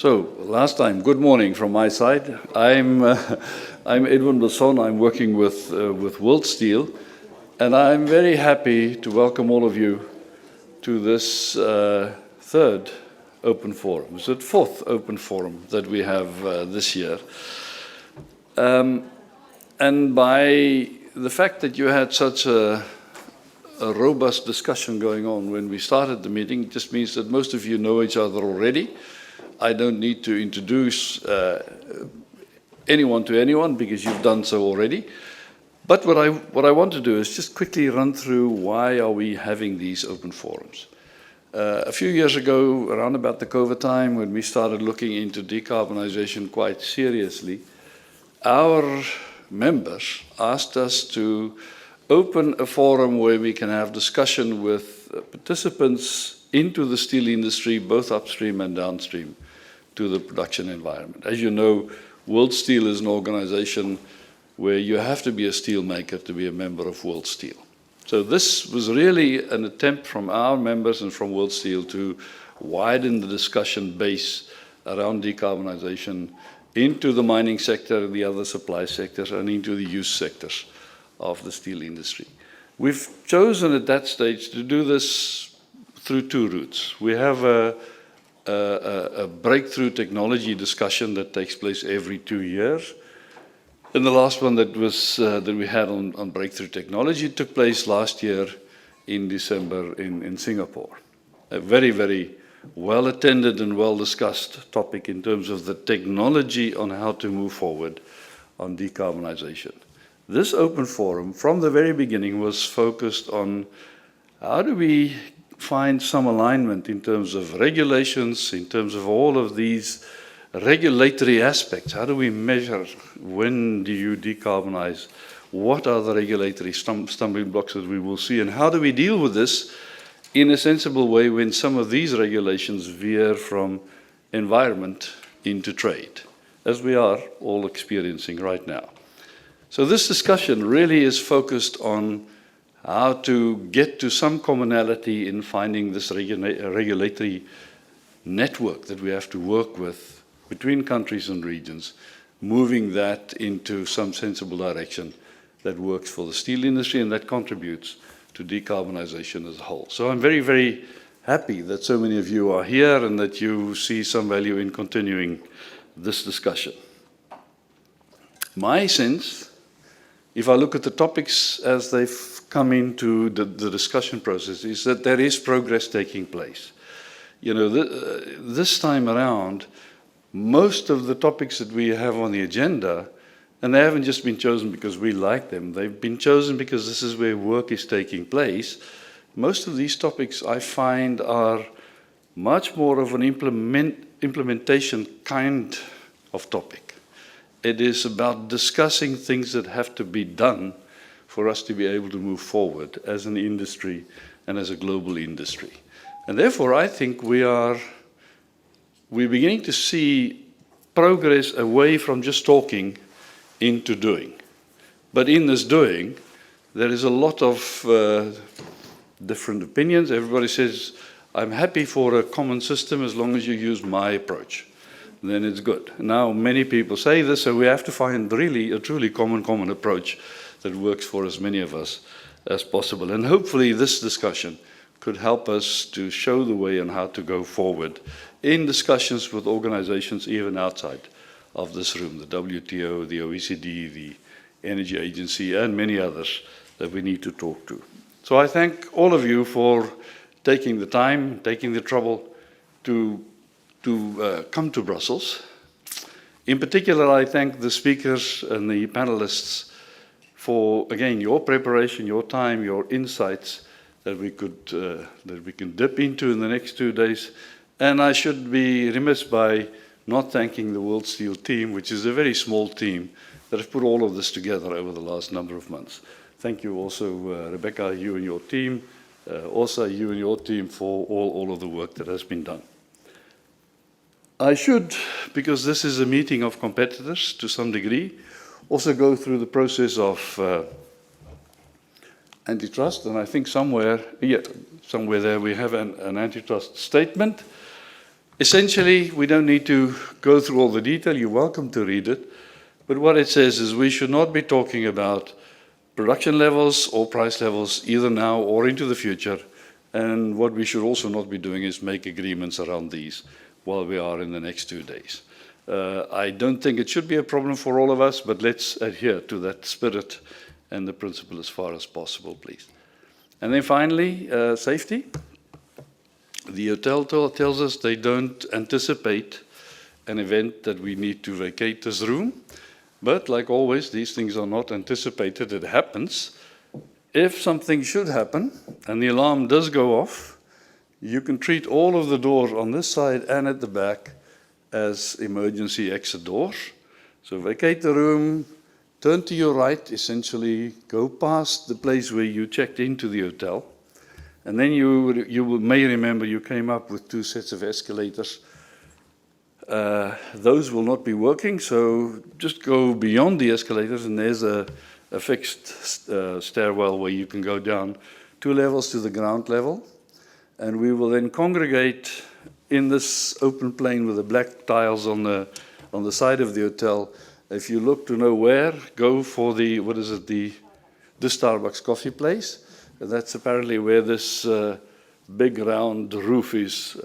So, last time, good morning from my side. I'm Edwin BASSON. I'm working with worldsteel, and I'm very happy to welcome all of you to this third open forum. It's the fourth open forum that we have this year. And by the fact that you had such a robust discussion going on when we started the meeting, just means that most of you know each other already. I don't need to introduce anyone to anyone because you've done so already. But what I want to do is just quickly run through why are we having these open forums. A few years ago, around about the COVID time, when we started looking into decarbonisation quite seriously, our members asked us to open a forum where we can have discussion with participants into the steel industry, both upstream and downstream, to the production environment. As you know, worldsteel is an organization where you have to be a steel maker to be a member of worldsteel. So this was really an attempt from our members and from worldsteel to widen the discussion base around decarbonisation into the mining sector, the other supply sectors, and into the use sectors of the steel industry. We've chosen at that stage to do this through two routes. We have a breakthrough technology discussion that takes place every 2 years. And the last one that we had on breakthrough technology took place last year in December in Singapore. A very, very well attended and well discussed topic in terms of the technology on how to move forward on decarbonisation. This open forum from the very beginning was focused on how do we find some alignment in terms of regulations, in terms of all of these regulatory aspects. How do we measure when do you decarbonize? What are the regulatory stumbling blocks that we will see? And how do we deal with this in a sensible way when some of these regulations veer from environment into trade, as we are all experiencing right now? So this discussion really is focused on how to get to some commonality in finding this regulatory network that we have to work with between countries and regions, moving that into some sensible direction that works for the steel industry and that contributes to decarbonisation as a whole. So I'm very, very happy that so many of you are here and that you see some value in continuing this discussion. My sense, if I look at the topics as they've come into the discussion process, is that there is progress taking place. You know, this time around, most of the topics that we have on the agenda, and they haven't just been chosen because we like them, they've been chosen because this is where work is taking place. Most of these topics I find are much more of an implementation kind of topic. It is about discussing things that have to be done for us to be able to move forward as an industry and as a global industry. And therefore, I think we're beginning to see progress away from just talking into doing. But in this doing, there is a lot of different opinions. Everybody says, I'm happy for a common system as long as you use my approach. Then it's good. Now, many people say this, so we have to find really a truly common approach that works for as many of us as possible. And hopefully this discussion could help us to show the way on how to go forward in discussions with organizations even outside of this room, the WTO, the OECD, the Energy Agency, and many others that we need to talk to. So I thank all of you for taking the time, taking the trouble to come to Brussels. In particular, I thank the speakers and the panelists for, again, your preparation, your time, your insights that we can dip into in the next 2 days. And I should be remiss by not thanking the worldsteel team, which is a very small team that have put all of this together over the last number of months. Thank you also, Rebecca, you and your team, Åsa, you and your team for all of the work that has been done. I should, because this is a meeting of competitors to some degree, also go through the process of antitrust, and I think somewhere there we have an antitrust statement. Essentially, we don't need to go through all the detail. You're welcome to read it. But what it says is we should not be talking about production levels or price levels either now or into the future. And what we should also not be doing is make agreements around these while we are in the next 2 days. I don't think it should be a problem for all of us, but let's adhere to that spirit and the principle as far as possible, please. And then finally, safety. The hotel tells us they don't anticipate an event that we need to vacate this room. But like always, these things are not anticipated. It happens. If something should happen and the alarm does go off, you can treat all of the doors on this side and at the back as emergency exit doors. So vacate the room, turn to your right, essentially go past the place where you checked into the hotel. And then you may remember you came up with 2 sets of escalators. Those will not be working, so just go beyond the escalators, and there's a fixed stairwell where you can go down 2 levels to the ground level. And we will then congregate in this open plain with the black tiles on the side of the hotel. If you look to know where, go for the Starbucks coffee place. That's apparently where this big round roof is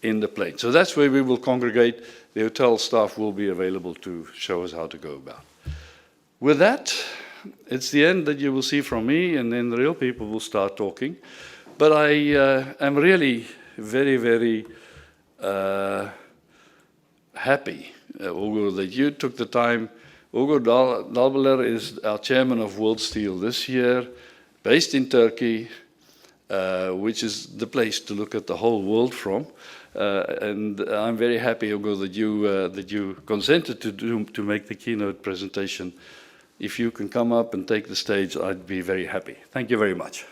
in the plane. So that's where we will congregate. The hotel staff will be available to show us how to go about. With that, it's the end that you will see from me, and then the real people will start talking. But I am really very, very happy, Uğur, that you took the time. Uğur DALBELER is our chairman of World Steel this year, based in Turkey, which is the place to look at the whole world from. And I'm very happy, Uğur, that you consented to make the keynote presentation. If you can come up and take the stage, I'd be very happy. Thank you very much.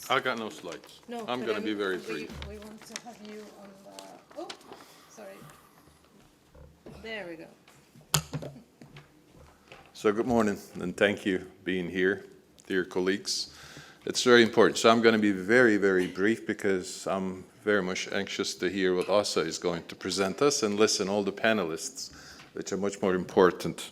I got no slides. No, I'm going to be very brief. We want to have you on the... Oh, sorry. There we go. So good morning, and thank you for being here, dear colleagues. It's very important. So I'm going to be very, very brief because I'm very much anxious to hear what Åsa is going to present us and listen all the panelists, which are much more important.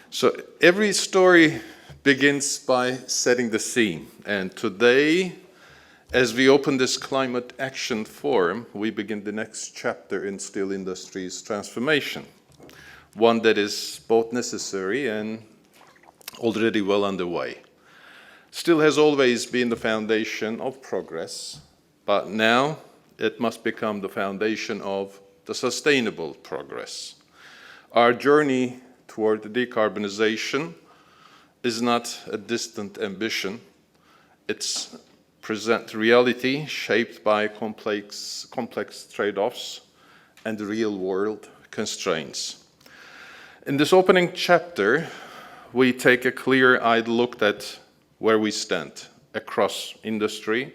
So every story begins by setting the scene. And today, as we open this Climate Action Forum, we begin the next chapter in steel industry's transformation, one that is both necessary and already well underway. Steel has always been the foundation of progress, but now it must become the foundation of the sustainable progress. Our journey toward the decarbonization is not a distant ambition. It's present reality shaped by complex trade-offs and real-world constraints. In this opening chapter, we take a clear-eyed look at where we stand across industry.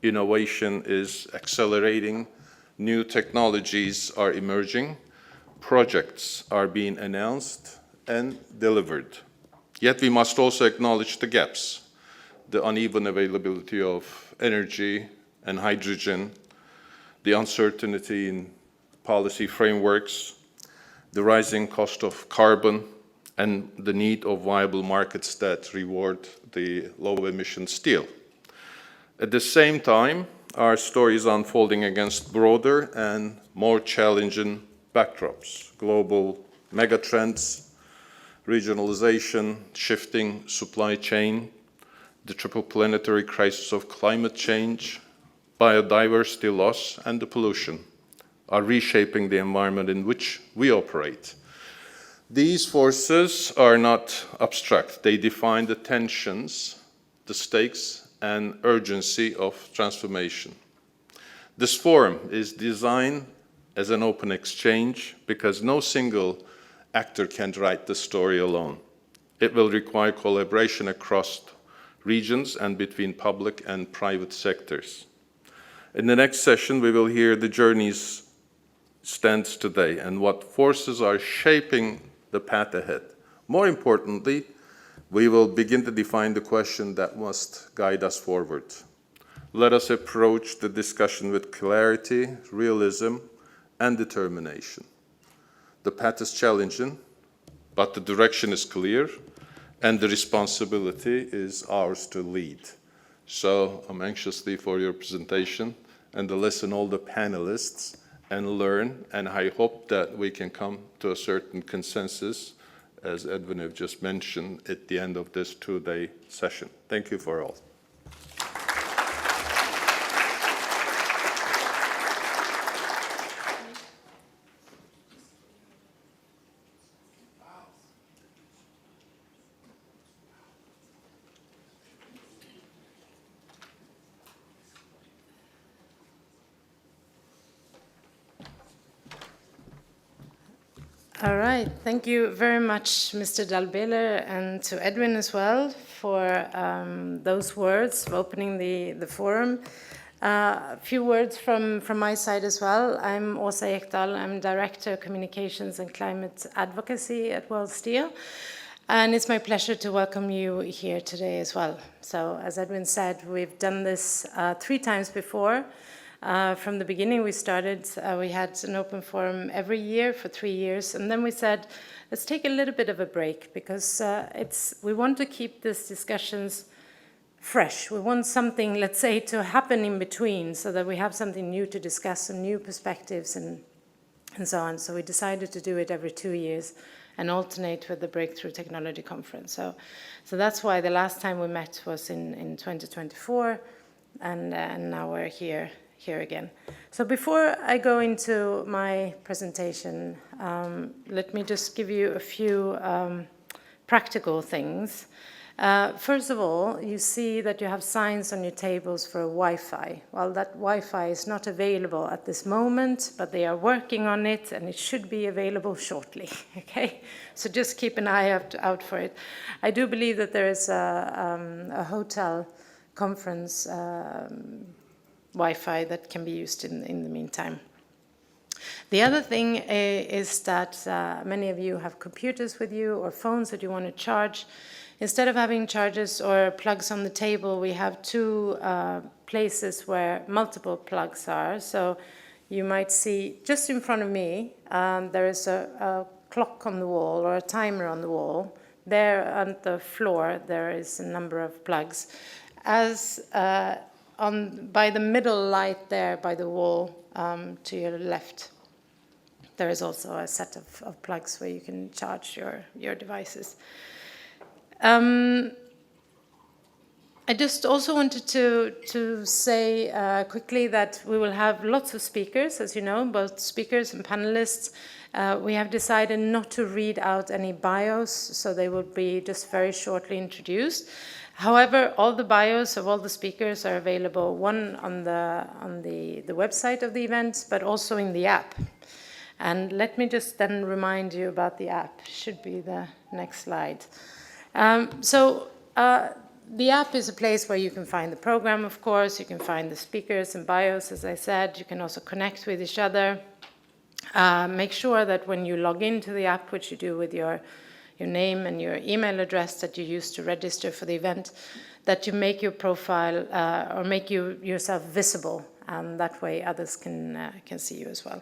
Innovation is accelerating, new technologies are emerging, projects are being announced and delivered. Yet we must also acknowledge the gaps, the uneven availability of energy and hydrogen, the uncertainty in policy frameworks, the rising cost of carbon, and the need of viable markets that reward the low-emission steel. At the same time, our story is unfolding against broader and more challenging backdrops, global megatrends, regionalization, shifting supply chain, the triple planetary crisis of climate change, biodiversity loss, and the pollution are reshaping the environment in which we operate. These forces are not abstract. They define the tensions, the stakes, and urgency of transformation. This forum is designed as an open exchange because no single actor can't write the story alone. It will require collaboration across regions and between public and private sectors. In the next session, we will hear the journeys stands today and what forces are shaping the path ahead. More importantly, we will begin to define the question that must guide us forward. Let us approach the discussion with clarity, realism, and determination. The path is challenging, but the direction is clear, and the responsibility is ours to lead. So I'm anxiously for your presentation and to listen all the panelists and learn, and I hope that we can come to a certain consensus, as Edwin have just mentioned, at the end of this two-day session. Thank you for all. All right, thank you very much, Mr. DALBELER, and to Edwin as well for those words of opening the forum. A few words from my side as well. I'm Åsa EKDAHL. I'm Director of Communications and Climate Advocacy at worldsteel. And it's my pleasure to welcome you here today as well. So as Edwin said, we've done this 3 times before. From the beginning we started, we had an open forum every year for 3 years, and then we said, let's take a little bit of a break, because we want to keep these discussions fresh. We want something, let's say, to happen in between, so that we have something new to discuss, some new perspectives and so on. So we decided to do it every 2 years and alternate with the Breakthrough Technology Conference. So that's why the last time we met was in 2024, and now we're here again. So before I go into my presentation, let me just give you a few practical things. First of all, you see that you have signs on your tables for Wi-Fi. Well, that Wi-Fi is not available at this moment, but they are working on it, and it should be available shortly, okay? So just keep an eye out for it. I do believe that there is a hotel conference Wi-Fi that can be used in the meantime. The other thing is that many of you have computers with you or phones that you want to charge. Instead of having chargers or plugs on the table, we have 2 places where multiple plugs are. So you might see just in front of me, there is a clock on the wall or a timer on the wall. There on the floor, there is a number of plugs. By the middle light there by the wall to your left, there is also a set of plugs where you can charge your devices. I just also wanted to say quickly that we will have lots of speakers, as you know, both speakers and panelists. We have decided not to read out any bios, so they will be just very shortly introduced. However, all the bios of all the speakers are available, one on the website of the event, but also in the app. And let me just then remind you about the app. Should be the next slide. The app is a place where you can find the program, of course. You can find the speakers and bios, as I said. You can also connect with each other. Make sure that when you log into the app, which you do with your name and your email address that you use to register for the event, that you make your profile or make yourself visible, and that way others can see you as well.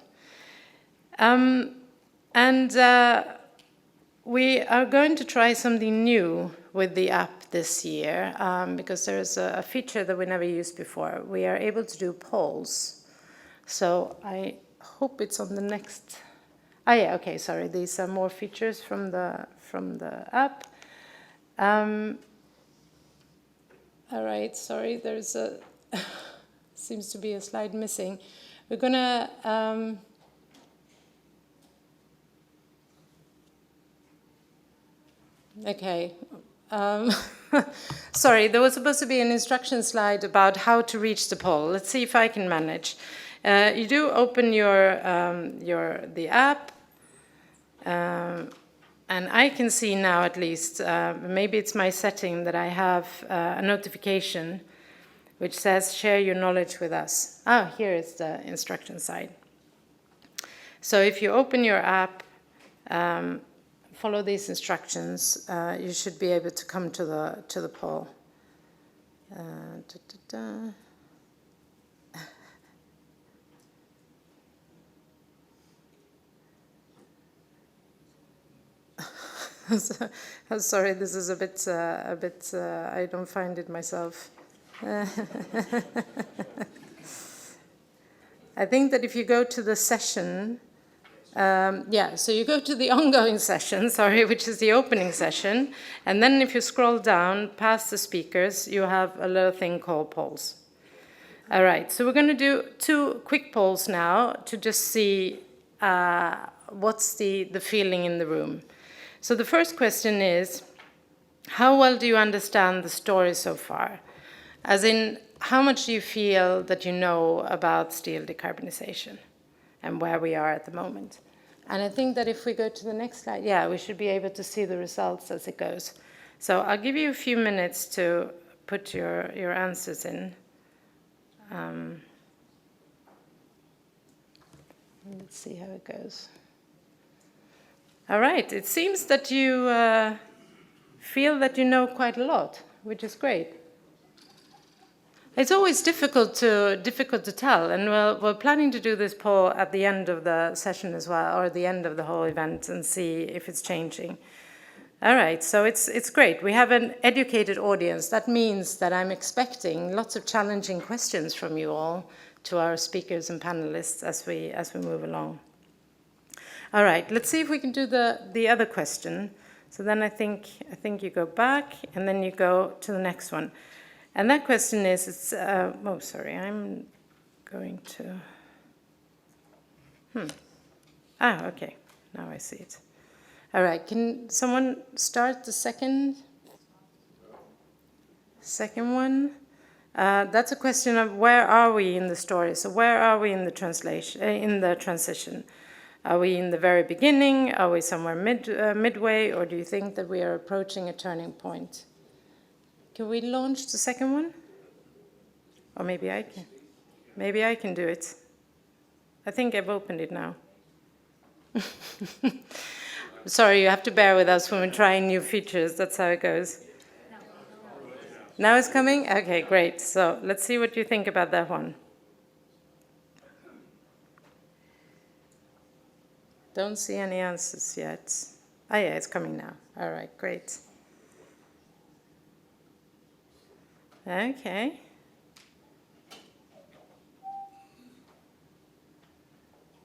We are going to try something new with the app this year, because there is a feature that we never used before. We are able to do polls. So I hope it's on the next. Yeah, okay, sorry. These are more features from the app. All right, sorry. There's seems to be a slide missing. We're gonna. Okay. Sorry, there was supposed to be an instruction slide about how to reach the poll. Let's see if I can manage. You do open the app, and I can see now at least, maybe it's my setting that I have a notification which says share your knowledge with us. Here is the instruction side. So if you open your app, follow these instructions, you should be able to come to the poll. I'm sorry, this is a bit. I don't find it myself. I think that if you go to the session, so you go to the ongoing session, which is the opening session, and then if you scroll down past the speakers, you have a little thing called polls. All right, so we're going to do 2 quick polls now to just see what's the feeling in the room. So the first question is, how well do you understand the story so far? As in, how much do you feel that you know about steel decarbonization and where we are at the moment? And I think that if we go to the next slide, we should be able to see the results as it goes. So I'll give you a few minutes to put your answers in. Let's see how it goes. All right, it seems that you feel that you know quite a lot, which is great. It's always difficult to tell, and we're planning to do this poll at the end of the session as well, or the end of the whole event, and see if it's changing. All right, so it's great. We have an educated audience. That means that I'm expecting lots of challenging questions from you all to our speakers and panelists as we move along. All right, let's see if we can do the other question. So then I think you go back, and then you go to the next one. And that question is, I'm going to, okay, now I see it. All right, can someone start the second one? That's a question of where are we in the story? So where are we in the transition? Are we in the very beginning? Are we somewhere midway? Or do you think that we are approaching a turning point? Can we launch the second one? Or maybe I can. Maybe I can do it. I think I've opened it now. Sorry, you have to bear with us when we're trying new features. That's how it goes. Now it's coming? Okay, great. So let's see what you think about that one. Don't see any answers yet. Oh yeah, it's coming now. All right, great. Okay.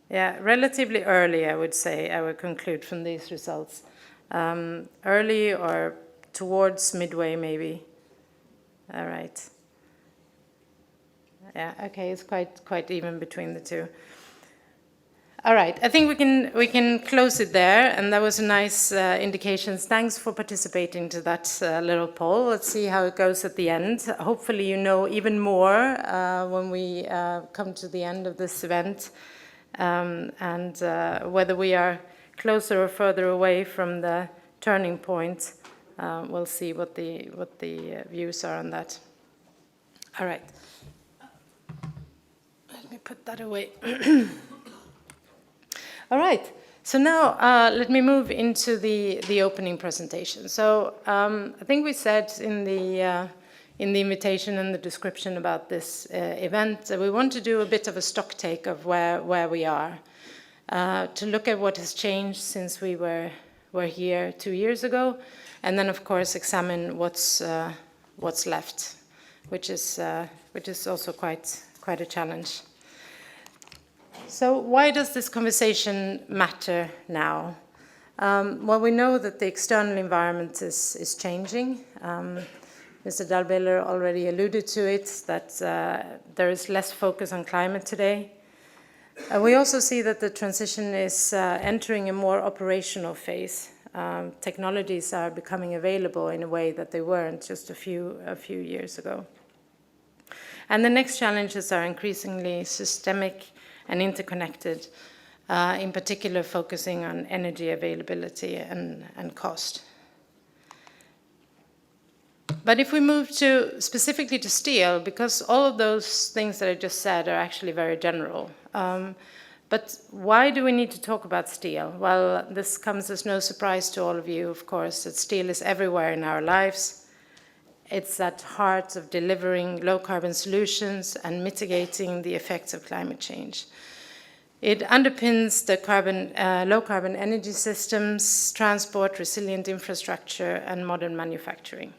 Yeah, relatively early, I would say, I would conclude from these results. Early or towards midway, maybe. All right. Yeah, okay, it's quite even between the two. All right, I think we can close it there, and that was a nice indication. Thanks for participating to that little poll. Let's see how it goes at the end. Hopefully you know even more when we come to the end of this event, and whether we are closer or further away from the turning point, we'll see what the views are on that. All right, let me put that away. All right, so now let me move into the opening presentation. So I think we said in the invitation and the description about this event that we want to do a bit of a stock take of where we are, to look at what has changed since we were here 2 years ago, and then of course examine what's left, which is also quite a challenge. So why does this conversation matter now? Well, we know that the external environment is changing. Mr. DALBELER already alluded to it, that there is less focus on climate today. We also see that the transition is entering a more operational phase. Technologies are becoming available in a way that they weren't just a few years ago. And the next challenges are increasingly systemic and interconnected, in particular focusing on energy availability and cost. But if we move specifically to steel, because all of those things that I just said are actually very general, But why do we need to talk about steel? Well, this comes as no surprise to all of you, of course, that steel is everywhere in our lives. It's at the heart of delivering low-carbon solutions and mitigating the effects of climate change. It underpins the low-carbon energy systems, transport, resilient infrastructure, and modern manufacturing.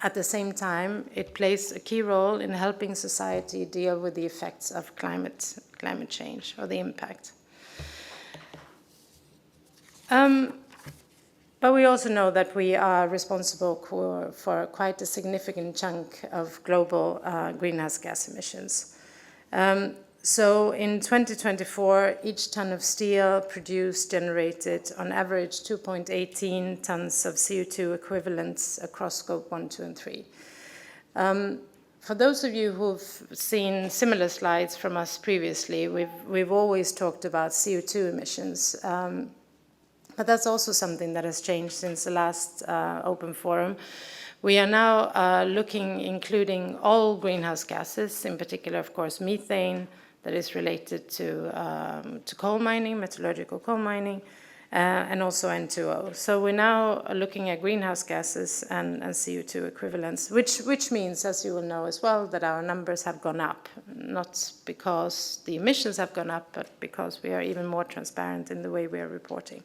At the same time, it plays a key role in helping society deal with the effects of climate change, or the impact. But we also know that we are responsible for quite a significant chunk of global greenhouse gas emissions. So in 2024, each ton of steel produced generated on average 2.18 tons of CO2 equivalents across scope 1, 2, and 3. For those of you who've seen similar slides from us previously, we've always talked about CO2 emissions. But that's also something that has changed since the last open forum. We are now including all greenhouse gases, in particular, of course, methane, that is related to coal mining, metallurgical coal mining, and also N2O. So we're now looking at greenhouse gases and CO2 equivalents, which means, as you will know as well, that our numbers have gone up, not because the emissions have gone up, but because we are even more transparent in the way we are reporting.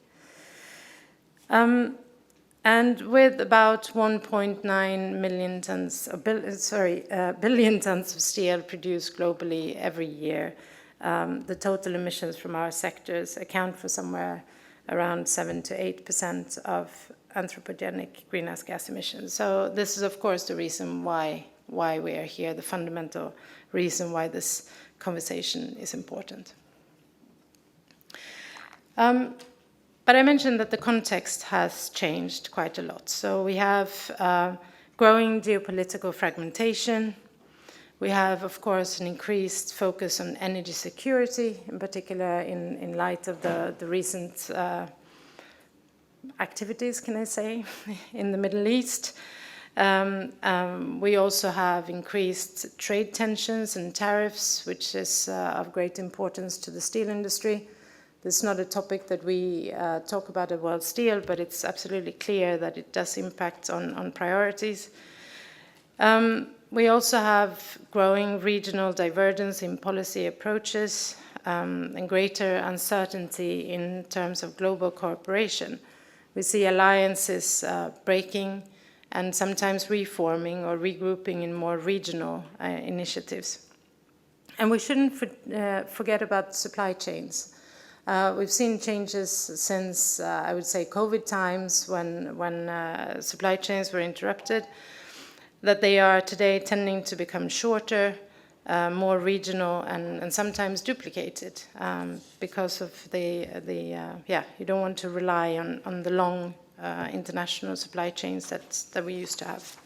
And with about 1.9 million tons, billion tons of steel produced globally every year, the total emissions from our sectors account for somewhere around 7 to 8% of anthropogenic greenhouse gas emissions. So this is, of course, the reason why we are here, the fundamental reason why this conversation is important. But I mentioned that the context has changed quite a lot. So we have growing geopolitical fragmentation. We have, of course, an increased focus on energy security, in particular in light of the recent activities, can I say, in the Middle East. We also have increased trade tensions and tariffs, which is of great importance to the steel industry. This is not a topic that we talk about at World Steel, but it's absolutely clear that it does impact on priorities. We also have growing regional divergence in policy approaches and greater uncertainty in terms of global cooperation. We see alliances breaking and sometimes reforming or regrouping in more regional initiatives. And we shouldn't forget about supply chains. We've seen changes since, I would say, COVID times when supply chains were interrupted, that they are today tending to become shorter, more regional, and sometimes duplicated because of you don't want to rely on the long international supply chains that we used to have.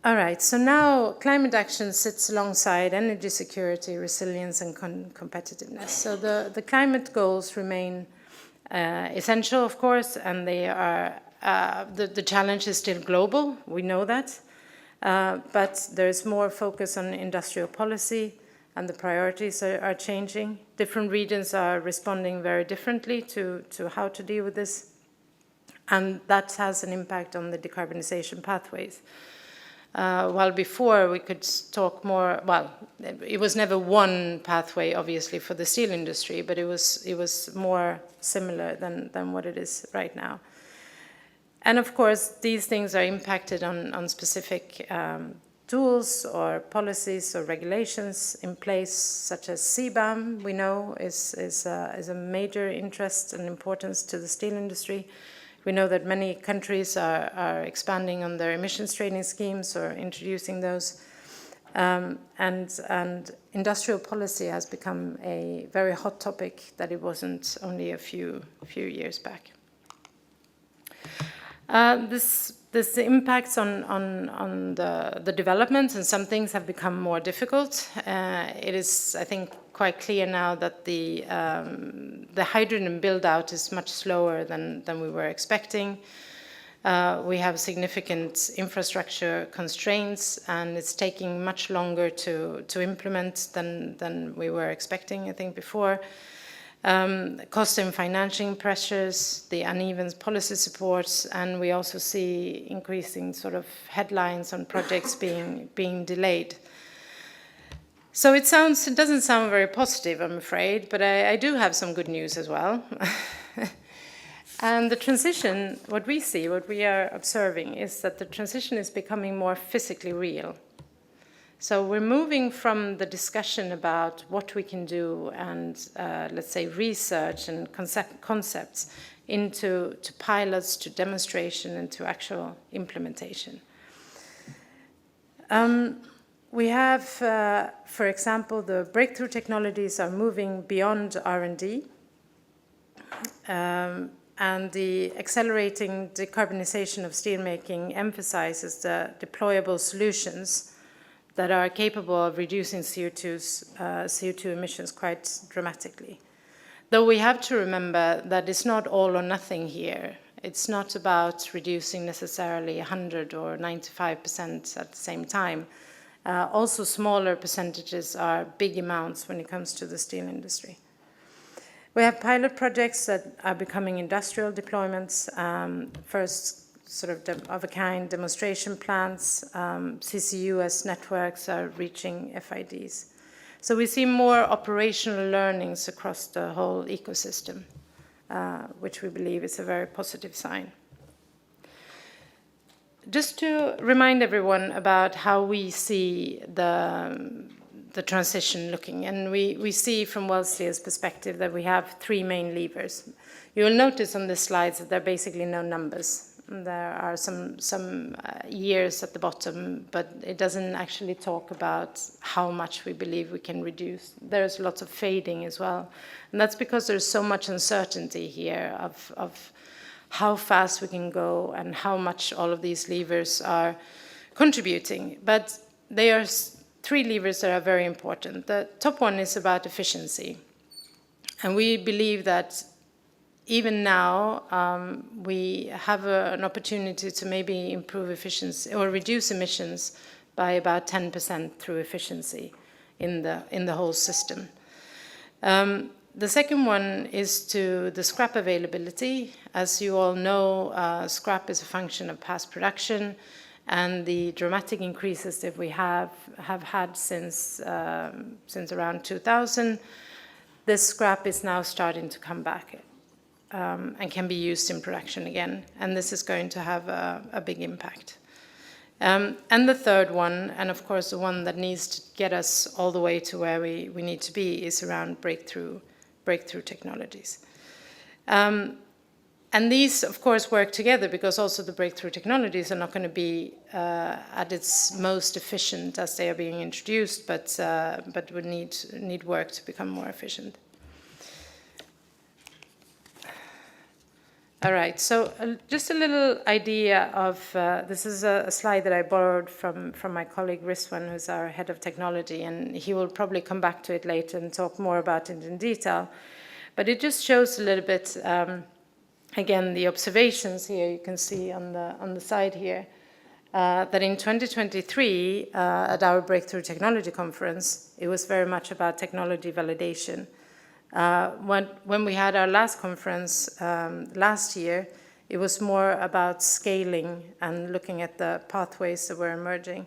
All right, so now climate action sits alongside energy security, resilience, and competitiveness. So the climate goals remain essential, of course, and they are the challenge is still global. We know that, but there's more focus on industrial policy, and the priorities are changing. Different regions are responding very differently to how to deal with this, and that has an impact on the decarbonization pathways. While before we could talk more, well, it was never one pathway, obviously, for the steel industry, but it was more similar than what it is right now. And of course, these things are impacted on specific tools or policies or regulations in place, such as CBAM, we know, is a major interest and importance to the steel industry. We know that many countries are expanding on their emissions trading schemes or introducing those. And industrial policy has become a very hot topic that it wasn't only a few years back. This impacts on the development, and some things have become more difficult. It is, I think, quite clear now that the hydrogen build-out is much slower than we were expecting. We have significant infrastructure constraints, and it's taking much longer to implement than we were expecting, I think, before. Cost and financing pressures, the uneven policy supports, and we also see increasing sort of headlines on projects being delayed. So it doesn't sound very positive, I'm afraid, but I do have some good news as well. And the transition, what we are observing is that the transition is becoming more physically real. So we're moving from the discussion about what we can do and, let's say, research and concepts into pilots, to demonstration, and to actual implementation. We have, for example, the breakthrough technologies are moving beyond R&D. And the accelerating decarbonization of steelmaking emphasizes the deployable solutions that are capable of reducing CO2 emissions quite dramatically. Though we have to remember that it's not all or nothing here. It's not about reducing necessarily 100 or 95% at the same time. Also, smaller percentages are big amounts when it comes to the steel industry. We have pilot projects that are becoming industrial deployments, first sort of a kind demonstration plants, CCUS networks are reaching FIDs. So we see more operational learnings across the whole ecosystem, which we believe is a very positive sign. Just to remind everyone about how we see the transition looking, and we see from worldsteel's perspective that we have three main levers. You will notice on the slides that there are basically no numbers. There are some years at the bottom, but it doesn't actually talk about how much we believe we can reduce. There's lots of fading as well, and that's because there's so much uncertainty here of how fast we can go and how much all of these levers are contributing. But they are three levers that are very important. The top one is about efficiency. And we believe that even now, we have an opportunity to maybe improve efficiency or reduce emissions by about 10% through efficiency in the whole system. The second one is to the scrap availability. As you all know, scrap is a function of past production, and the dramatic increases that we have had since around 2000, this scrap is now starting to come back and can be used in production again, and this is going to have a big impact. And the third one, and of course the one that needs to get us all the way to where we need to be, is around breakthrough technologies. And these, of course, work together because also the breakthrough technologies are not going to be at its most efficient as they are being introduced, but would need work to become more efficient. All right, so just a little idea of, this is a slide that I borrowed from my colleague Rizwan, who's our head of technology, and he will probably come back to it later and talk more about it in detail. But it just shows a little bit, again, the observations here you can see on the side here, that in 2023, at our Breakthrough Technology Conference, it was very much about technology validation. When we had our last conference last year, it was more about scaling and looking at the pathways that were emerging.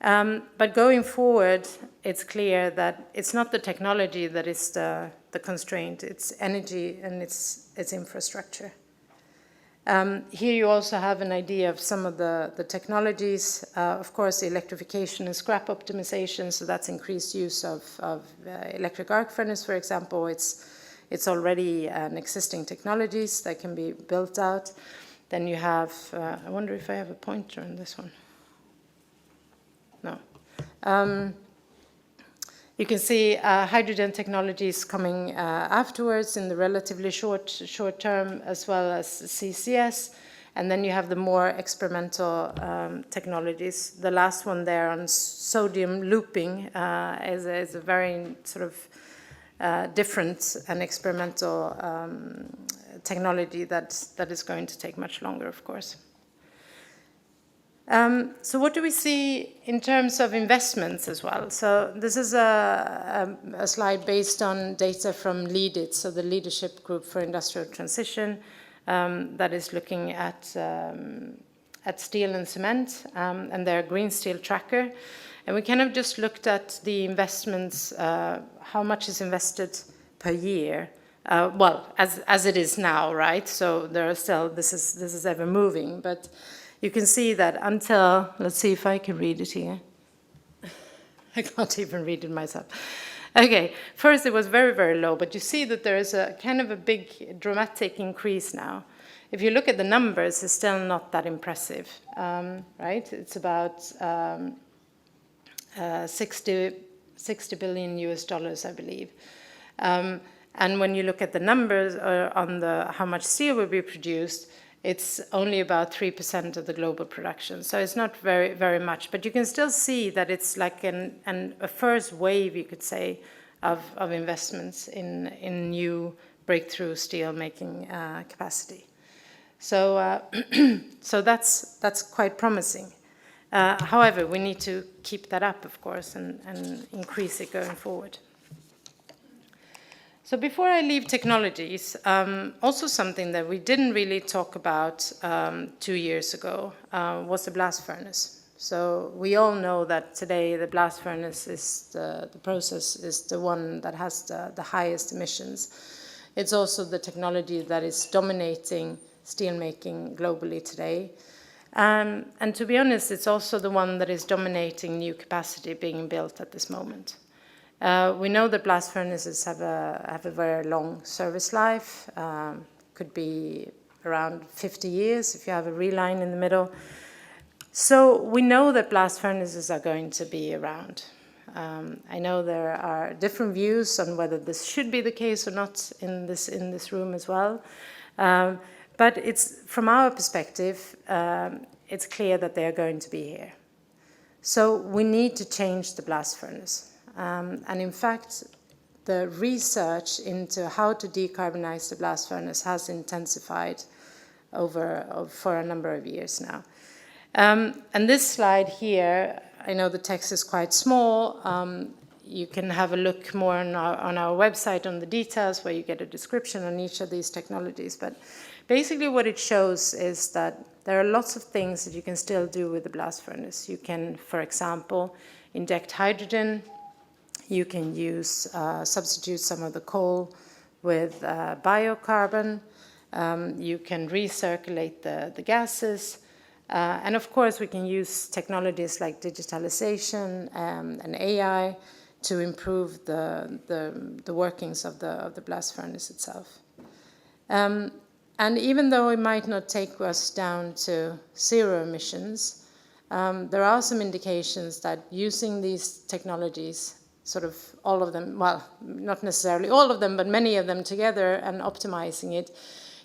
But going forward, it's clear that it's not the technology that is the constraint, it's energy and it's infrastructure. Here you also have an idea of some of the technologies. Of course, the electrification and scrap optimization, so that's increased use of electric arc furnace, for example. It's already an existing technologies that can be built out. Then you have, I wonder if I have a pointer on this one. No. You can see hydrogen technologies coming afterwards in the relatively short term, as well as CCS. And then you have the more experimental technologies. The last one there on sodium looping is a very sort of different and experimental technology that is going to take much longer, of course. So what do we see in terms of investments as well? So this is a slide based on data from LEADIT, so the Leadership Group for Industrial Transition, that is looking at steel and cement and their green steel tracker. And we kind of just looked at the investments, how much is invested per year. Well, as it is now, right? So there are still, this is ever moving, but you can see that until, let's see if I can read it here. I can't even read it myself. Okay, first it was very, very low, but you see that there is a kind of a big dramatic increase now. If you look at the numbers, it's still not that impressive, right? It's about 60 billion US dollars, I believe. And when you look at the numbers on how much steel will be produced, it's only about 3% of the global production. So it's not very, very much. But you can still see that it's like a first wave, you could say, of investments in new breakthrough steel making capacity. So, so that's quite promising. However, we need to keep that up, of course, and increase it going forward. So before I leave technologies, also something that we didn't really talk about 2 years ago was the blast furnace. So we all know that today the blast furnace is the process is the one that has the highest emissions. It's also the technology that is dominating steelmaking globally today. And to be honest, it's also the one that is dominating new capacity being built at this moment. We know that blast furnaces have a very long service life, could be around 50 years if you have a reline in the middle. So we know that blast furnaces are going to be around. I know there are different views on whether this should be the case or not in this room as well. But it's, from our perspective, it's clear that they are going to be here. So we need to change the blast furnace. And in fact, the research into how to decarbonize the blast furnace has intensified for a number of years now. And this slide here, I know the text is quite small. You can have a look more on our website on the details where you get a description on each of these technologies. But basically what it shows is that there are lots of things that you can still do with the blast furnace. You can, for example, inject hydrogen. You can substitute some of the coal with biocarbon. You can recirculate the gases. And of course, we can use technologies like digitalization and AI to improve the workings of the blast furnace itself. And even though it might not take us down to zero emissions, there are some indications that using these technologies, sort of all of them, well, not necessarily all of them, but many of them together and optimizing it,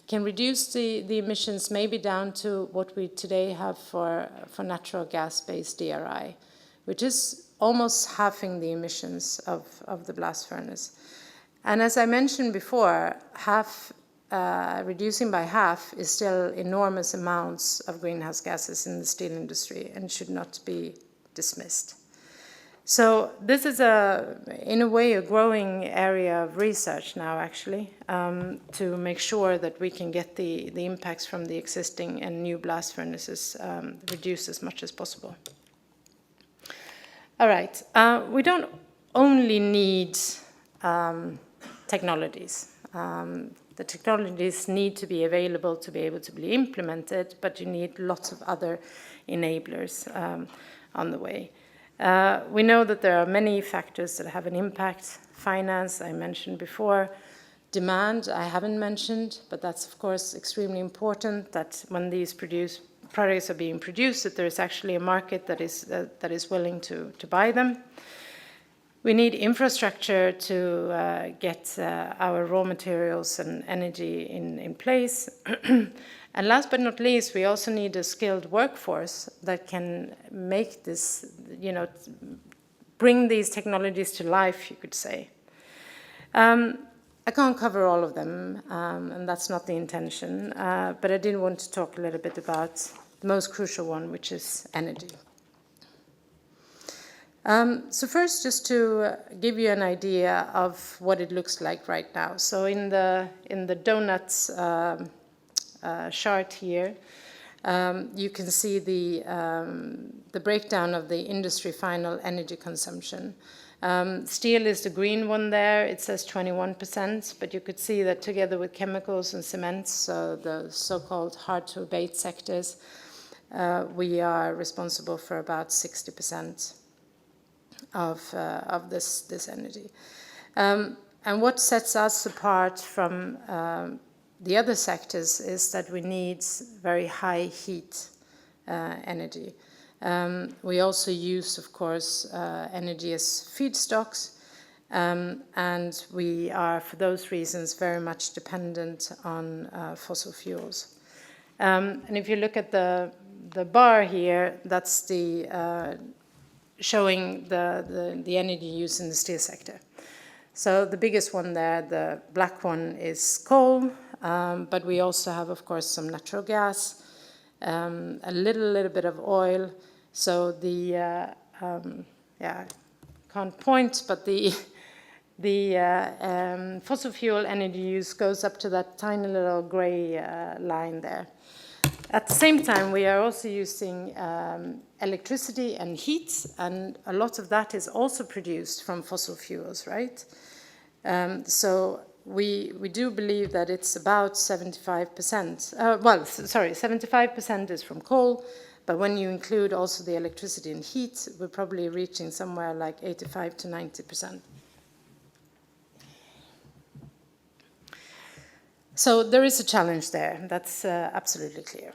can reduce the emissions maybe down to what we today have for natural gas-based DRI, which is almost halving the emissions of the blast furnace. And as I mentioned before, reducing by half is still enormous amounts of greenhouse gases in the steel industry and should not be dismissed. So this is, in a way, a growing area of research now, actually, to make sure that we can get the impacts from the existing and new blast furnaces reduced as much as possible. All right. We don't only need technologies. The technologies need to be available to be able to be implemented, but you need lots of other enablers on the way. We know that there are many factors that have an impact. Finance, I mentioned before. Demand, I haven't mentioned, but that's of course extremely important that when these products are being produced, that there is actually a market that is willing to buy them. We need infrastructure to get our raw materials and energy in place. And last but not least, we also need a skilled workforce that can make this, bring these technologies to life, you could say. I can't cover all of them, and that's not the intention, but I did want to talk a little bit about the most crucial one, which is energy. So first, just to give you an idea of what it looks like right now. So in the donuts chart here, you can see the breakdown of the industry final energy consumption. Steel is the green one there. It says 21%, but you could see that together with chemicals and cements, so the so-called hard-to-abate sectors, we are responsible for about 60% of this energy. And what sets us apart from the other sectors is that we need very high heat energy. We also use, of course, energy as feedstocks, and we are, for those reasons, very much dependent on fossil fuels. And if you look at the bar here, that's the showing the energy use in the steel sector. So the biggest one there, the black one, is coal, but we also have, of course, some natural gas, a little bit of oil. So the yeah, can't point, but the fossil fuel energy use goes up to that tiny little gray line there. At the same time, we are also using electricity and heat, and a lot of that is also produced from fossil fuels, right? So we do believe that it's about 75%. Well, sorry, 75% is from coal, but when you include also the electricity and heat, we're probably reaching somewhere like 85 to 90%. So there is a challenge there. That's absolutely clear.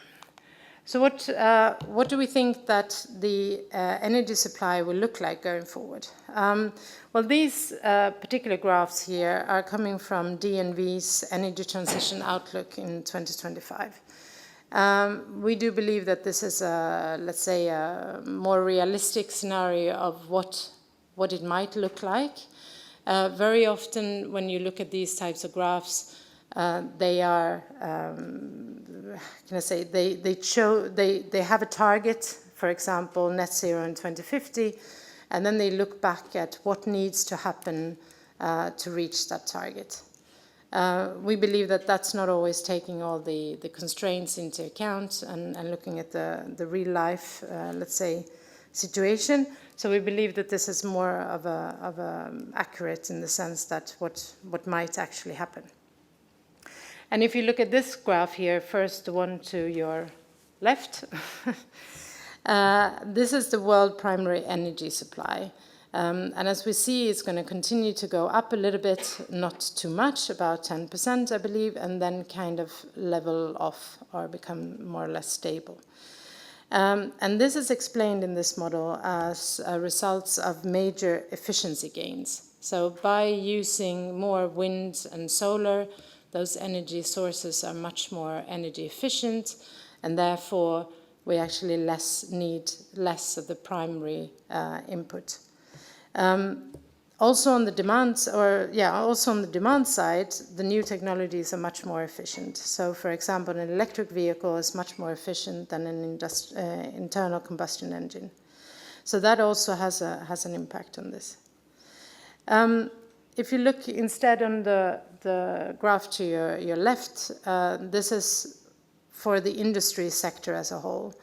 So what do we think that the energy supply will look like going forward? Well, these particular graphs here are coming from DNV's Energy Transition Outlook in 2025. We do believe that this is, let's say, a more realistic scenario of what it might look like. Very often when you look at these types of graphs, they are, can I say, they have a target, for example, net zero in 2050, and then they look back at what needs to happen to reach that target. We believe that that's not always taking all the constraints into account and looking at the real life, let's say, situation. So we believe that this is more of a accurate in the sense that what might actually happen. And if you look at this graph here, first the one to your left, this is the world primary energy supply. And as we see, it's going to continue to go up a little bit, not too much, about 10%, I believe, and then kind of level off or become more or less stable. And this is explained in this model as results of major efficiency gains. So by using more wind and solar, those energy sources are much more energy efficient, and therefore we actually need less of the primary input. Also on the demand side, the new technologies are much more efficient. So, for example, an electric vehicle is much more efficient than an internal combustion engine. So that also has an impact on this. If you look instead on the graph to your left, this is for the industry sector as a whole.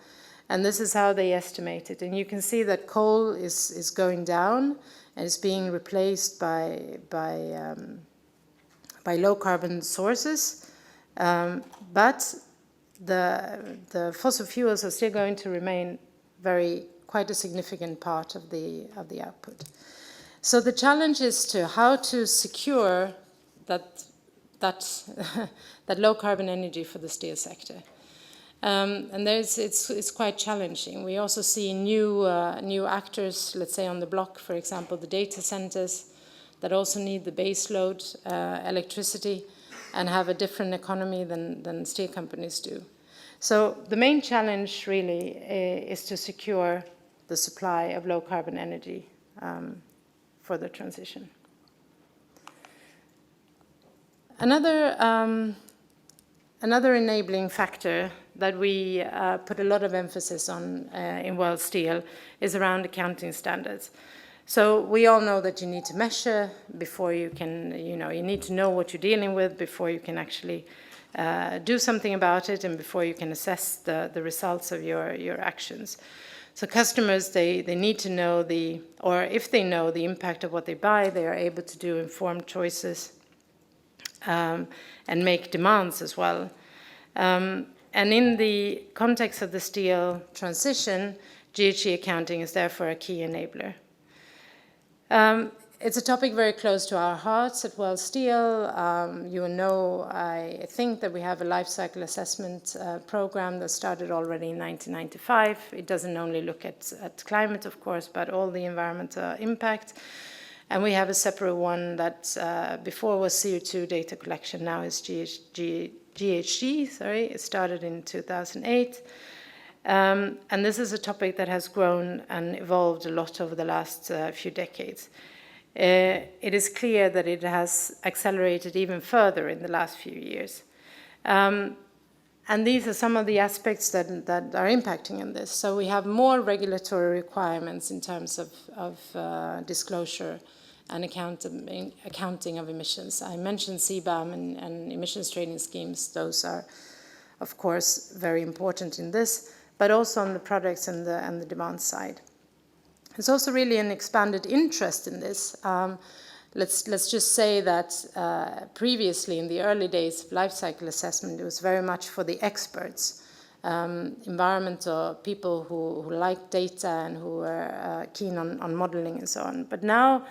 And this is how they estimate it. And you can see that coal is going down and is being replaced by low carbon sources. But the fossil fuels are still going to remain quite a significant part of the output. So the challenge is how to secure that low carbon energy for the steel sector. And it's quite challenging. We also see new actors, let's say on the block, for example, the data centers that also need the baseload electricity and have a different economy than steel companies do. So the main challenge really is to secure the supply of low carbon energy for the transition. Another enabling factor that we put a lot of emphasis on in World Steel is around accounting standards. So we all know that you need to measure before you can, you need to know what you're dealing with before you can actually do something about it and before you can assess the results of your actions. So customers, they need to know or if they know the impact of what they buy, they are able to do informed choices and make demands as well. And in the context of the steel transition, GHG accounting is therefore a key enabler. It's a topic very close to our hearts at World Steel. You know, I think that we have a life cycle assessment program that started already in 1995. It doesn't only look at climate, of course, but all the environmental impact. And we have a separate one that before was CO2 data collection, now is GHG, sorry. It started in 2008. And this is a topic that has grown and evolved a lot over the last few decades. It is clear that it has accelerated even further in the last few years. And these are some of the aspects that are impacting on this. So we have more regulatory requirements in terms of disclosure and accounting of emissions. I mentioned CBAM and emissions trading schemes. Those are, of course, very important in this, but also on the products and the demand side. There's also really an expanded interest in this. Let's just say that previously, in the early days of life cycle assessment, it was very much for the experts, environmental people who like data and who are keen on modeling and so on. But now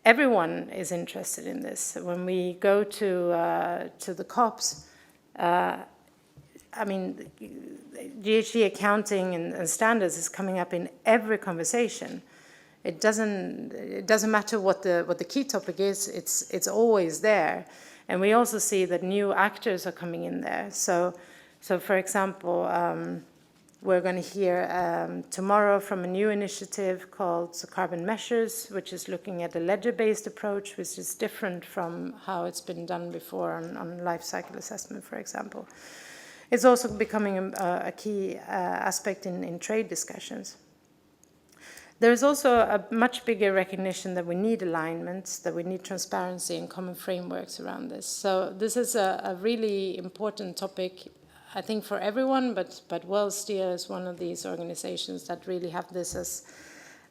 everyone is interested in this. When we go to the COPs, I mean, GHG accounting and standards is coming up in every conversation. It doesn't matter what the key topic is. It's always there, and we also see that new actors are coming in there. So for example, we're going to hear tomorrow from a new initiative called Carbon Measures, which is looking at a ledger-based approach, which is different from how it's been done before on life cycle assessment, for example. It's also becoming a key aspect in trade discussions. There is also a much bigger recognition that we need alignments, that we need transparency and common frameworks around this. So this is a really important topic, I think, for everyone, but World Steel is one of these organizations that really have this as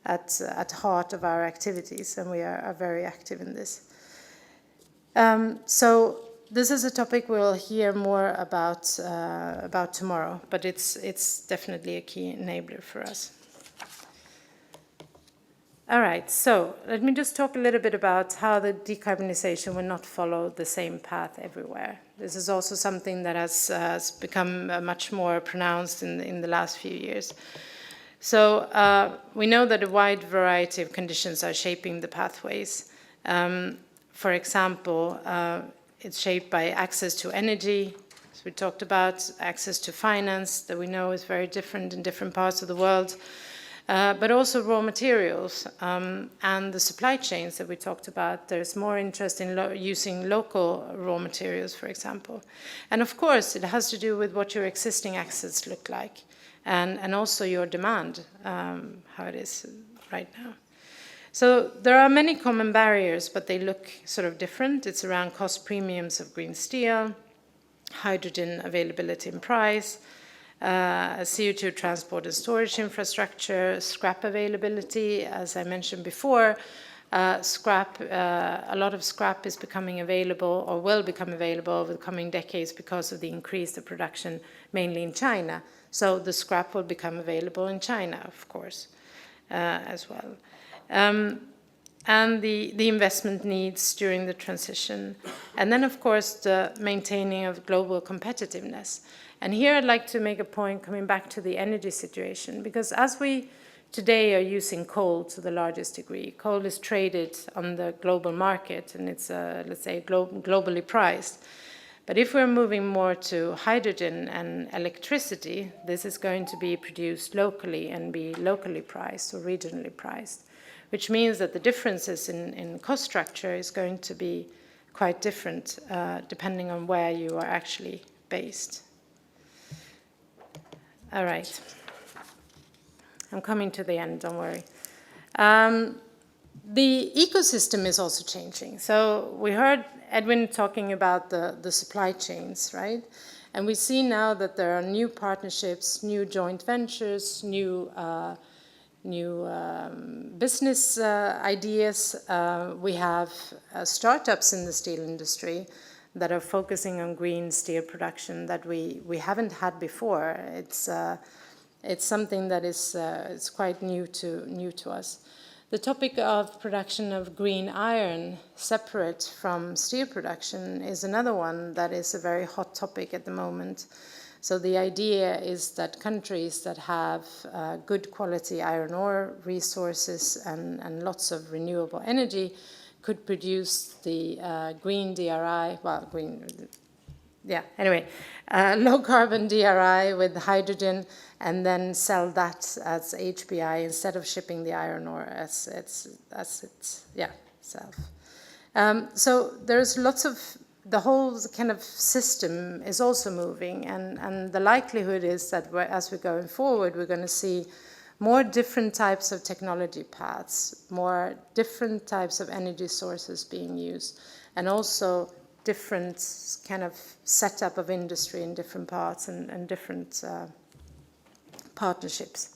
at heart of our activities, and we are very active in this. So this is a topic we'll hear more about tomorrow, but it's definitely a key enabler for us. All right, so let me just talk a little bit about how the decarbonization will not follow the same path everywhere. This is also something that has become much more pronounced in the last few years. So we know that a wide variety of conditions are shaping the pathways. For example, it's shaped by access to energy, as we talked about, access to finance that we know is very different in different parts of the world, but also raw materials and the supply chains that we talked about. There's more interest in using local raw materials, for example. And of course, it has to do with what your existing assets look like and also your demand, how it is right now. So there are many common barriers, but they look sort of different. It's around cost premiums of green steel, hydrogen availability and price, CO2 transport and storage infrastructure, scrap availability. As I mentioned before, a lot of scrap is becoming available or will become available over the coming decades because of the increase of production, mainly in China. So the scrap will become available in China, of course, as well. And the investment needs during the transition. And then, of course, the maintaining of global competitiveness. And here I'd like to make a point coming back to the energy situation, because as we today are using coal to the largest degree, coal is traded on the global market and it's, let's say, globally priced. But if we're moving more to hydrogen and electricity, this is going to be produced locally and be locally priced or regionally priced, which means that the differences in cost structure is going to be quite different depending on where you are actually based. All right. I'm coming to the end, don't worry. The ecosystem is also changing. So we heard Edwin talking about the supply chains, right? And we see now that there are new partnerships, new joint ventures, new business ideas. We have startups in the steel industry that are focusing on green steel production that we haven't had before. It's something that is it's quite new to us. The topic of production of green iron separate from steel production is another one that is a very hot topic at the moment. So the idea is that countries that have good quality iron ore resources and lots of renewable energy could produce the green DRI, well, green, yeah, anyway, low carbon DRI with hydrogen and then sell that as HBI instead of shipping the iron ore as its self. So there's lots of, the whole kind of system is also moving, and the likelihood is that as we're going forward, we're going to see more different types of technology paths, more different types of energy sources being used, and also different kind of setup of industry in different parts and different partnerships.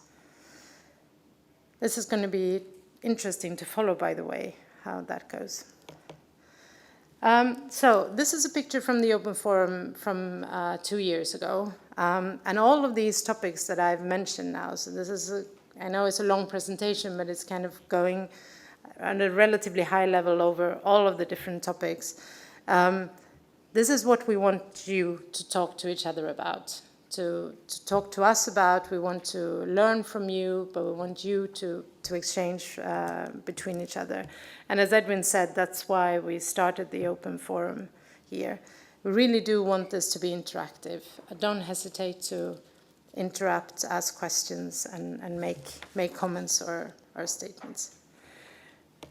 This is going to be interesting to follow, by the way, how that goes. So this is a picture from the Open Forum from 2 years ago. And all of these topics that I've mentioned now, so this is, I know it's a long presentation, but it's kind of going at a relatively high level over all of the different topics. This is what we want you to talk to each other about, to talk to us about. We want to learn from you, but we want you to exchange between each other. And as Edwin said, that's why we started the Open Forum here. We really do want this to be interactive. Don't hesitate to interrupt, ask questions, and make comments or statements.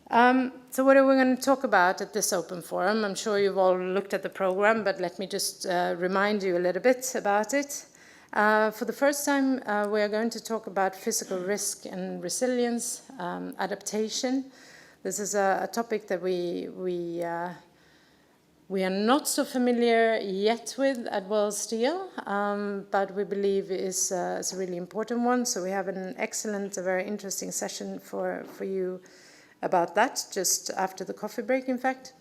So what are we going to talk about at this Open Forum? I'm sure you've all looked at the program, but let me just remind you a little bit about it. For the first time, we are going to talk about physical risk and resilience, adaptation. This is a topic that we are not so familiar yet with at worldsteel, but we believe is a really important one. So we have an excellent, a very interesting session for you about that, just after the coffee break, in fact.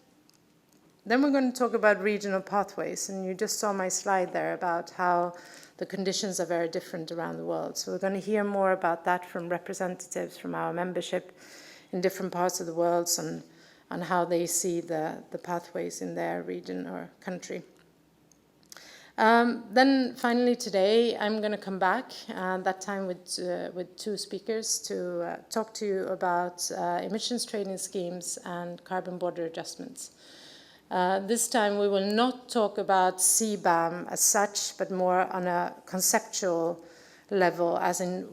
Then we're going to talk about regional pathways, and you just saw my slide there about how the conditions are very different around the world. So we're going to hear more about that from representatives from our membership in different parts of the world on how they see the pathways in their region or country. Then finally today, I'm going to come back, that time with two speakers to talk to you about emissions trading schemes and carbon border adjustments. This time we will not talk about CBAM as such, but more on a conceptual level, as in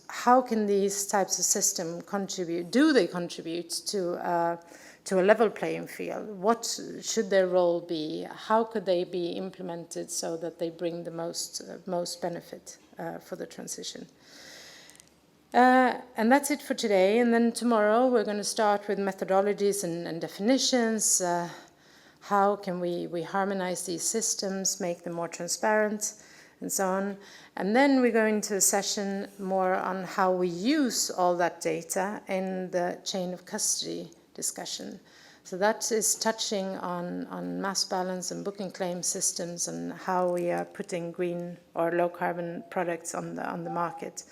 how can these types of systems contribute, do they contribute to a level playing field? What should their role be? How could they be implemented so that they bring the most benefit for the transition? And that's it for today. And then tomorrow we're going to start with methodologies and definitions. How can we harmonize these systems, make them more transparent, and so on. And then we go into a session more on how we use all that data in the chain of custody discussion. So that is touching on mass balance and booking claim systems and how we are putting green or low carbon products on the market.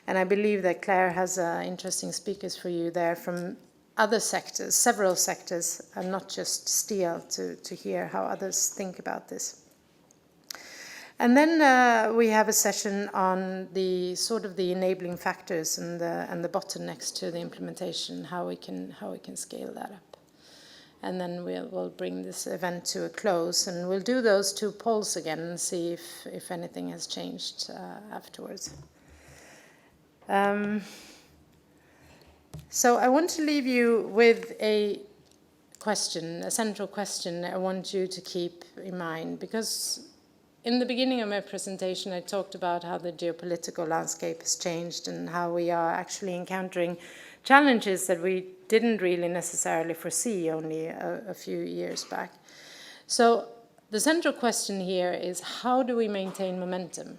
And I believe that Claire has interesting speakers for you there from other sectors, several sectors, and not just steel, to hear how others think about this. And then we have a session on the sort of the enabling factors and the bottlenecks to the implementation, how we can scale that up. And then we'll bring this event to a close, and we'll do those two polls again and see if anything has changed afterwards. So I want to leave you with a question, a central question I want you to keep in mind, because in the beginning of my presentation I talked about how the geopolitical landscape has changed and how we are actually encountering challenges that we didn't really necessarily foresee only a few years back. So the central question here is, how do we maintain momentum?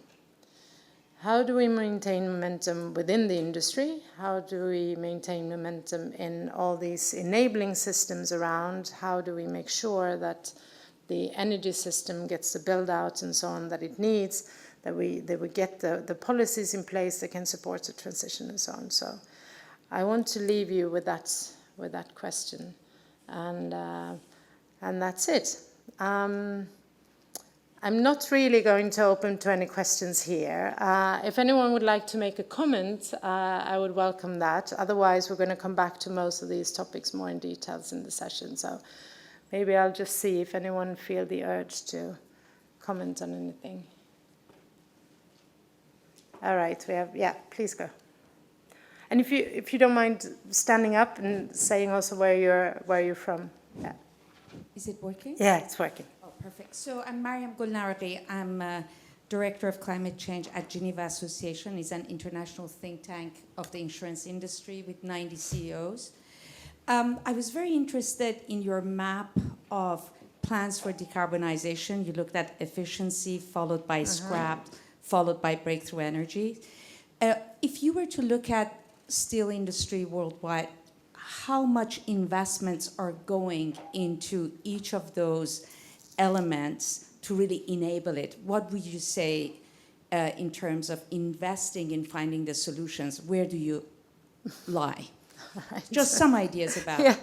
How do we maintain momentum within the industry? How do we maintain momentum in all these enabling systems around? How do we make sure that the energy system gets the build out and so on that it needs, that we get the policies in place that can support the transition and so on. So I want to leave you with that question, and that's it. I'm not really going to open to any questions here. If anyone would like to make a comment, I would welcome that. Otherwise, we're going to come back to most of these topics more in details in the session. So maybe I'll just see if anyone feel the urge to comment on anything. All right, we have, yeah, please go. And if you don't mind standing up and saying also where you're from. Yeah. Is it working? Yeah, it's working. Oh, perfect. So I'm Mariam Golnarabi. I'm Director of Climate Change at Geneva Association. It's an international think tank of the insurance industry with 90 CEOs. I was very interested in your map of plans for decarbonization. You looked at efficiency, followed by scrap, followed by breakthrough energy. If you were to look at steel industry worldwide, how much investments are going into each of those elements to really enable it? What would you say in terms of investing in finding the solutions? Where do you lie? Just some ideas about yeah.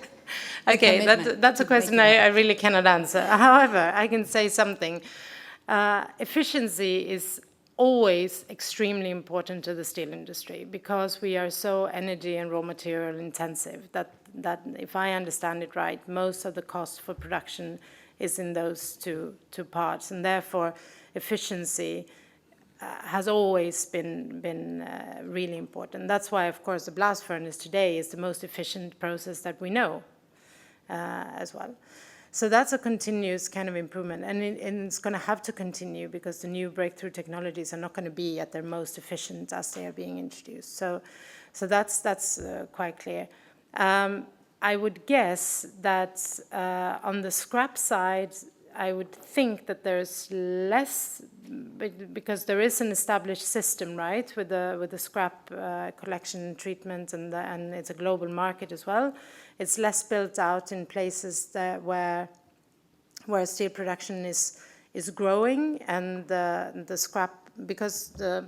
Okay, that's a question I really cannot answer. However, I can say something. Efficiency is always extremely important to the steel industry because we are so energy and raw material intensive that if I understand it right, most of the cost for production is in those two parts, and therefore efficiency has always been really important. That's why, of course, the blast furnace today is the most efficient process that we know as well. So that's a continuous kind of improvement, and it's going to have to continue because the new breakthrough technologies are not going to be at their most efficient as they are being introduced. So that's quite clear. I would guess that on the scrap side, I would think that there's less, because there is an established system, right, with the scrap collection and treatment, and it's a global market as well. It's less built out in places where steel production is growing, and the scrap, because the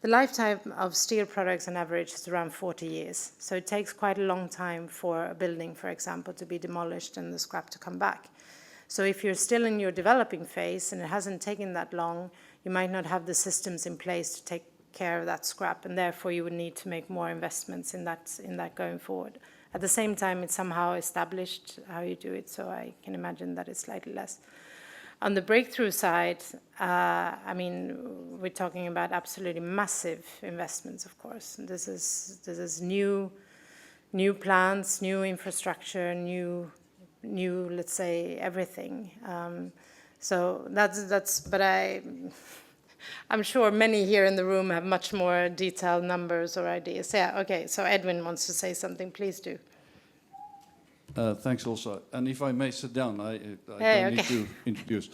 lifetime of steel products on average is around 40 years. So it takes quite a long time for a building, for example, to be demolished and the scrap to come back. So if you're still in your developing phase and it hasn't taken that long, you might not have the systems in place to take care of that scrap, and therefore you would need to make more investments in that going forward. At the same time, it's somehow established how you do it, so I can imagine that it's slightly less. On the breakthrough side, I mean, we're talking about absolutely massive investments, of course. This is new plants, new infrastructure, new, let's say, everything. So that's. But I'm sure many here in the room have much more detailed numbers or ideas. Yeah. Okay. So Edwin wants to say something. Please do. Thanks, Åsa. And if I may sit down, I don't need to introduce.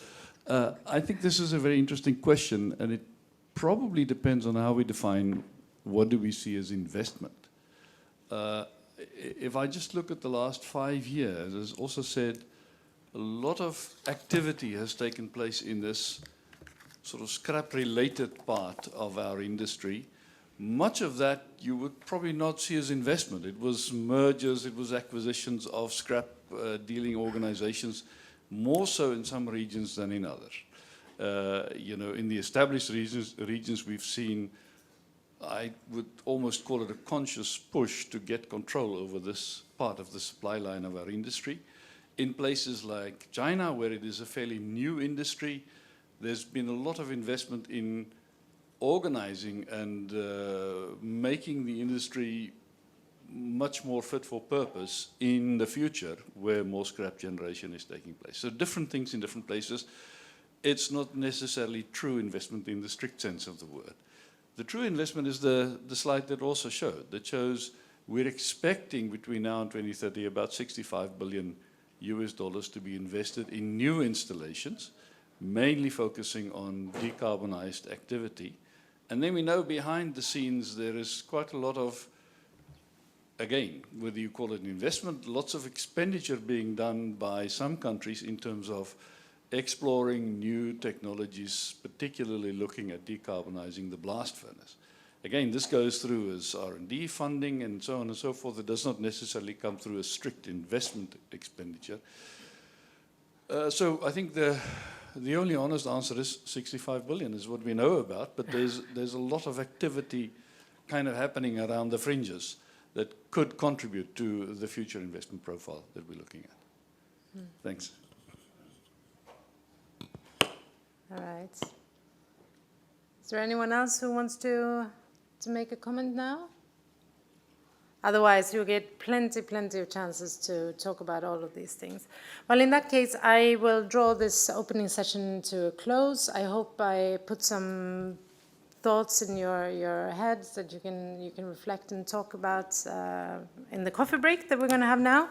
I think this is a very interesting question, and it probably depends on how we define what do we see as investment. If I just look at the last 5 years, as Åsa said, a lot of activity has taken place in this sort of scrap-related part of our industry. Much of that you would probably not see as investment. It was mergers, it was acquisitions of scrap dealing organizations, more so in some regions than in others. In the established regions we've seen, I would almost call it a conscious push to get control over this part of the supply line of our industry. In places like China, where it is a fairly new industry, there's been a lot of investment in organizing and making the industry much more fit for purpose in the future where more scrap generation is taking place. So different things in different places. It's not necessarily true investment in the strict sense of the word. The true investment is the slide that also showed, that shows we're expecting between now and 2030 about $65 billion to be invested in new installations, mainly focusing on decarbonized activity. And then we know behind the scenes there is quite a lot of, again, whether you call it an investment, lots of expenditure being done by some countries in terms of exploring new technologies, particularly looking at decarbonizing the blast furnace. Again, this goes through as R&D funding and so on and so forth. It does not necessarily come through a strict investment expenditure. So I think the only honest answer is 65 billion is what we know about, but there's a lot of activity kind of happening around the fringes that could contribute to the future investment profile that we're looking at. Thanks. All right. Is there anyone else who wants to make a comment now? Otherwise, you'll get plenty of chances to talk about all of these things. Well, in that case, I will draw this opening session to a close. I hope I put some thoughts in your heads that you can reflect and talk about in the coffee break that we're going to have now.